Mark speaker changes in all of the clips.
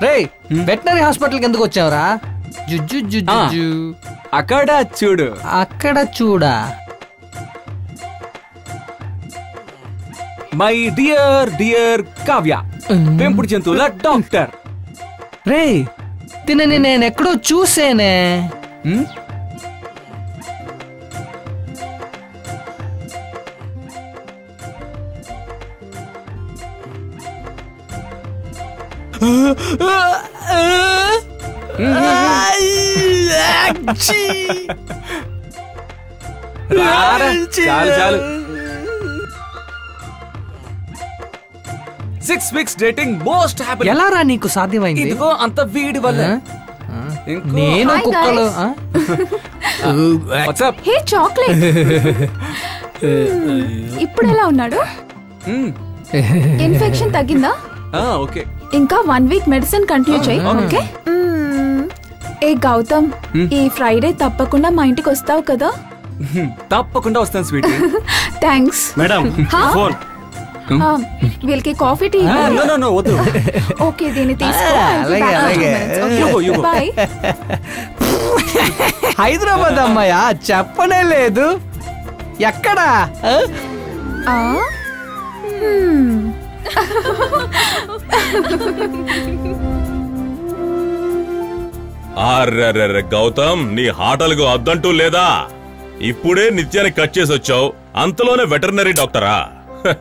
Speaker 1: రే veterinary హాస్పిటల్కి ఎందుకు వచ్చావురా? జుజ్జు జుజ్జు
Speaker 2: అక్కడ చూడు.
Speaker 1: అక్కడ చూడా?
Speaker 2: మై డియర్ డియర్ కావ్య, పెంపుడు జంతువుల డాక్టర్.
Speaker 1: రే తినని నేను ఎక్కడో చూసేనే.
Speaker 2: చాలు చాలు. 6 weeks dating most happy.
Speaker 1: ఎలా రా నీకు సాధ్యమైంది?
Speaker 2: ఇదిగో అంత వీడి వల్ల.
Speaker 1: నేను కుక్కలు.
Speaker 2: వాట్సాప్
Speaker 3: హే చాక్లెట్. ఇప్పుడు ఎలా ఉన్నాడు? ఇన్ఫెక్షన్ తగ్గిందా?
Speaker 2: ఓకే.
Speaker 3: ఇంకా 1 week మెడిసిన్ కంటిన్యూ చేయి. ఓకే. ఏ గౌతమ్, ఈ ఫ్రైడే తప్పకుండా మా ఇంటికి వస్తావు కదా?
Speaker 2: తప్పకుండా వస్తాను స్వీటీ.
Speaker 3: Thanks
Speaker 4: madam. ఫోన్.
Speaker 3: వీళ్ళకి కాఫీ టీ.
Speaker 2: నో వద్దు.
Speaker 3: ఓకే దీన్ని తీసుకో. బాయ్.
Speaker 1: హైదరాబాద్ అమ్మాయా? చెప్పనే లేదు. ఎక్కడా?
Speaker 5: అర్రెర్రె గౌతమ్, నీ ఆటలకు అద్దంటూ లేదా? ఇప్పుడే నిత్యాన్ని కట్ చేసి వచ్చావు, అంతలోనే వెటర్నరీ డాక్టరా?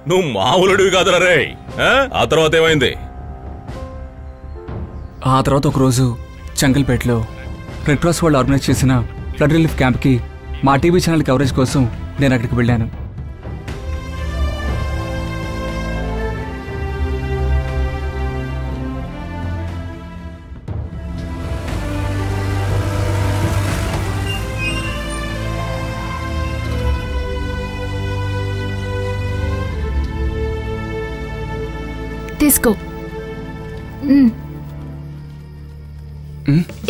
Speaker 5: నువ్వు మామూలుడివి కాదురా రే. ఆ తర్వాత ఏమైంది?
Speaker 2: ఆ తర్వాత ఒకరోజు చంగల్పేటలో రెడ్ క్రాస్ వాళ్ళు ఆర్గనైజ్ చేసిన ఫ్లడ్ రిలీఫ్ క్యాంప్కి మా టీవీ ఛానల్ కవరేజ్ కోసం నేను అక్కడికి వెళ్ళాను.
Speaker 3: తీసుకో.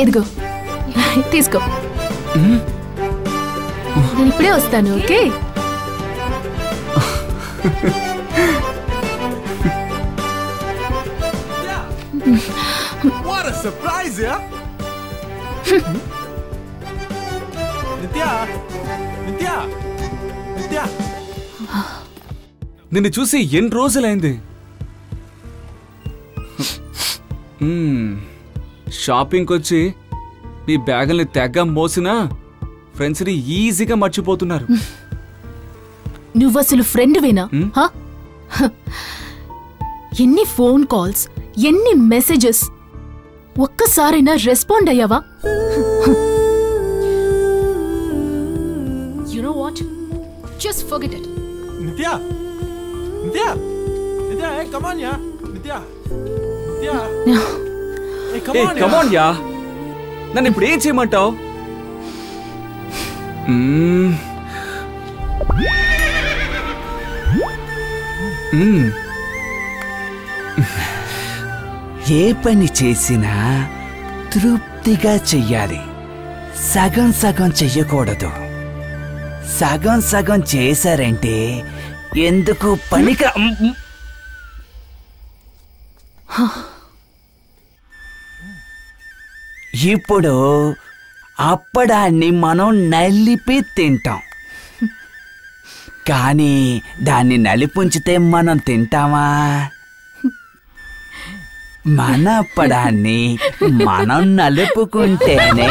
Speaker 3: ఇదిగో తీసుకో. నేను ఇప్పుడే వస్తాను. Okay.
Speaker 6: What a surprise, yeah? Nitya, Nitya, Nitya.
Speaker 2: నిన్ను చూసి ఎన్ని రోజులైంది? షాపింగ్కి వచ్చి నీ బ్యాగుల్ని తెగ మోసినా ఫ్రెండ్స్ని ఈజీగా మర్చిపోతున్నారు.
Speaker 7: నువ్వసలు ఫ్రెండ్వేనా? ఎన్ని ఫోన్ కాల్స్, ఎన్ని మెసేజెస్, ఒక్కసారైనా రెస్పాండ్ అయ్యావా? You know what? Just forget it.
Speaker 6: Nitya, Nitya, Nitya, hey, come on, yeah, Nitya, Nitya. Hey, come on,
Speaker 2: yeah. నన్ను ఇప్పుడు ఏం చేయమంటావు?
Speaker 8: ఏ పని చేసినా తృప్తిగా చెయ్యాలి. సగం సగం చెయ్యకూడదు. సగం సగం చేశారంటే ఎందుకు పనిక. ఇప్పుడు అప్పడాన్ని మనం నలిపి తింటాం, కానీ దాన్ని నలిపుంచితే మనం తింటామా? మన అప్పడాన్ని మనం నలుపుకుంటేనే